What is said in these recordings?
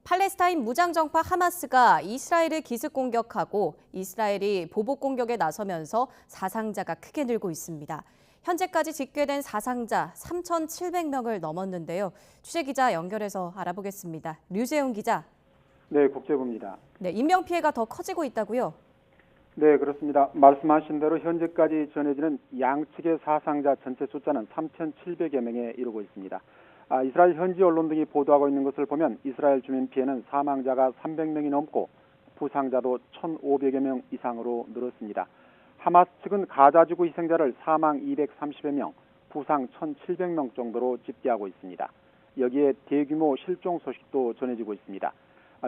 팔레스타인 무장정파 하마스가 이스라엘을 기습 공격하고 이스라엘이 보복 공격에 나서면서 사상자가 크게 늘고 있습니다. 현재까지 집계된 사상자 3,700명을 넘었는데요. 취재기자 연결해서 알아보겠습니다. 류재훈 기자. 네, 국제부입니다. 네, 인명피해가 더 커지고 있다고요? 네, 그렇습니다. 말씀하신 대로 현재까지 전해지는 양측의 사상자 전체 숫자는 3,700여 명에 이르고 있습니다. 이스라엘 현지 언론 등이 보도하고 있는 것을 보면 이스라엘 주민 피해는 사망자가 300명이 넘고 부상자도 1,500여 명 이상으로 늘었습니다. 하마스 측은 가자지구 희생자를 사망 230여 명, 부상 1,700명 정도로 집계하고 있습니다. 여기에 대규모 실종 소식도 전해지고 있습니다.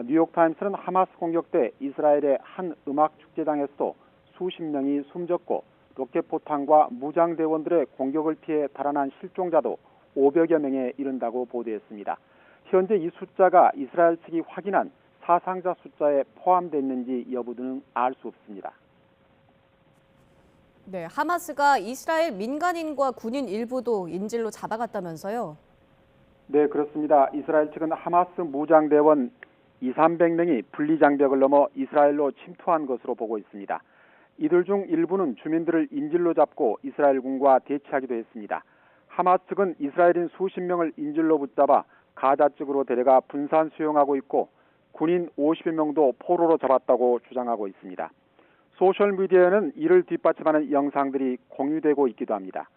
뉴욕타임스는 하마스 공격 때 이스라엘의 한 음악 축제장에서도 수십 명이 숨졌고 로켓 포탄과 무장대원들의 공격을 피해 달아난 실종자도 500여 명에 이른다고 보도했습니다. 현재 이 숫자가 이스라엘 측이 확인한 사상자 숫자에 포함됐는지 여부는 알 수 없습니다. 네, 하마스가 이스라엘 민간인과 군인 일부도 인질로 잡아갔다면서요? 네, 그렇습니다. 이스라엘 측은 하마스 무장대원 200~300명이 분리장벽을 넘어 이스라엘로 침투한 것으로 보고 있습니다. 이들 중 일부는 주민들을 인질로 잡고 이스라엘군과 대치하기도 했습니다. 하마스 측은 이스라엘인 수십 명을 인질로 붙잡아 가자 쪽으로 데려가 분산 수용하고 있고 군인 50여 명도 포로로 잡았다고 주장하고 있습니다. 소셜미디어에는 이를 뒷받침하는 영상들이 공유되고 있기도 합니다.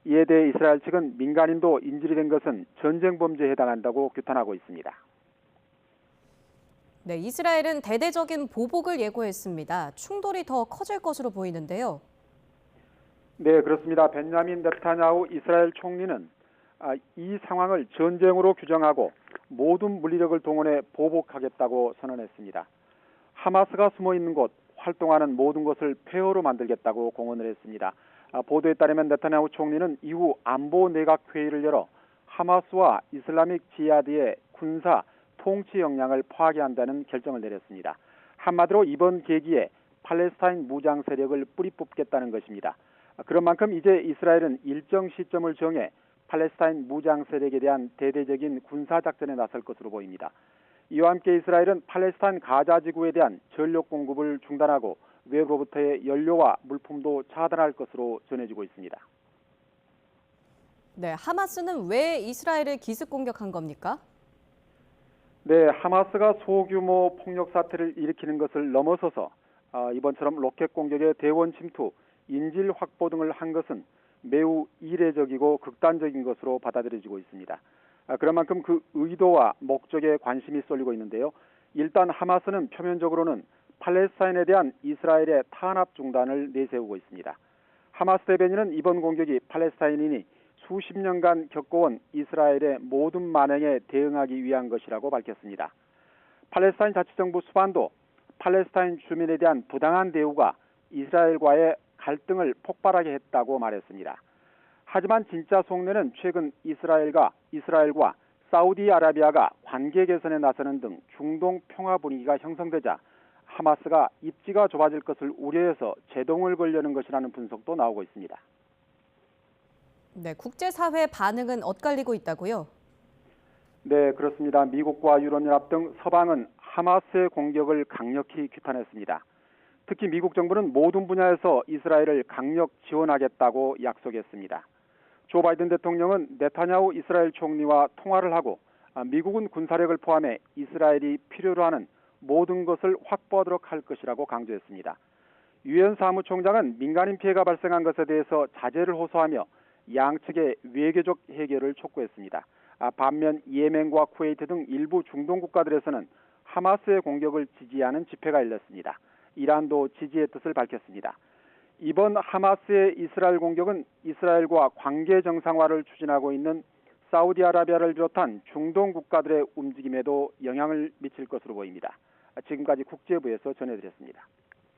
이에 대해 이스라엘 측은 민간인도 인질이 된 것은 전쟁 범죄에 해당한다고 규탄하고 있습니다. 네, 이스라엘은 대대적인 보복을 예고했습니다. 충돌이 더 커질 것으로 보이는데요. 네, 그렇습니다. 벤야민 네타냐후 이스라엘 총리는 이 상황을 전쟁으로 규정하고 모든 물리력을 동원해 보복하겠다고 선언했습니다. 하마스가 숨어 있는 곳, 활동하는 모든 것을 폐허로 만들겠다고 공언을 했습니다. 보도에 따르면 네타냐후 총리는 이후 안보 내각 회의를 열어 하마스와 이슬라믹 지하드의 군사 통치 역량을 파괴한다는 결정을 내렸습니다. 한마디로 이번 계기에 팔레스타인 무장 세력을 뿌리 뽑겠다는 것입니다. 그런 만큼 이제 이스라엘은 일정 시점을 정해 팔레스타인 무장 세력에 대한 대대적인 군사작전에 나설 것으로 보입니다. 이와 함께 이스라엘은 팔레스타인 가자 지구에 대한 전력 공급을 중단하고 외부로부터의 연료와 물품도 차단할 것으로 전해지고 있습니다. 네, 하마스는 왜 이스라엘을 기습 공격한 겁니까? 네, 하마스가 소규모 폭력 사태를 일으키는 것을 넘어서서 이번처럼 로켓 공격의 대원 침투, 인질 확보 등을 한 것은 매우 이례적이고 극단적인 것으로 받아들여지고 있습니다. 그런 만큼 그 의도와 목적에 관심이 쏠리고 있는데요. 일단 하마스는 표면적으로는 팔레스타인에 대한 이스라엘의 탄압 중단을 내세우고 있습니다. 하마스 대변인은 이번 공격이 팔레스타인인이 수십 년간 겪어온 이스라엘의 모든 만행에 대응하기 위한 것이라고 밝혔습니다. 팔레스타인 자치정부 수반도 팔레스타인 주민에 대한 부당한 대우가 이스라엘과의 갈등을 폭발하게 했다고 말했습니다. 하지만 진짜 속내는 최근 이스라엘과 사우디아라비아가 관계 개선에 나서는 등 중동 평화 분위기가 형성되자 하마스가 입지가 좁아질 것을 우려해서 제동을 걸려는 것이라는 분석도 나오고 있습니다. 네, 국제사회 반응은 엇갈리고 있다고요? 네, 그렇습니다. 미국과 유럽연합 등 서방은 하마스의 공격을 강력히 규탄했습니다. 특히 미국 정부는 모든 분야에서 이스라엘을 강력 지원하겠다고 약속했습니다. 조 바이든 대통령은 네타냐후 이스라엘 총리와 통화를 하고 미국은 군사력을 포함해 이스라엘이 필요로 하는 모든 것을 확보하도록 할 것이라고 강조했습니다. 유엔 사무총장은 민간인 피해가 발생한 것에 대해서 자제를 호소하며 양측의 외교적 해결을 촉구했습니다. 반면 예멘과 쿠웨이트 등 일부 중동 국가들에서는 하마스의 공격을 지지하는 집회가 열렸습니다. 이란도 지지의 뜻을 밝혔습니다. 이번 하마스의 이스라엘 공격은 이스라엘과 관계 정상화를 추진하고 있는 사우디아라비아를 비롯한 중동 국가들의 움직임에도 영향을 미칠 것으로 보입니다. 지금까지 국제부에서 전해드렸습니다.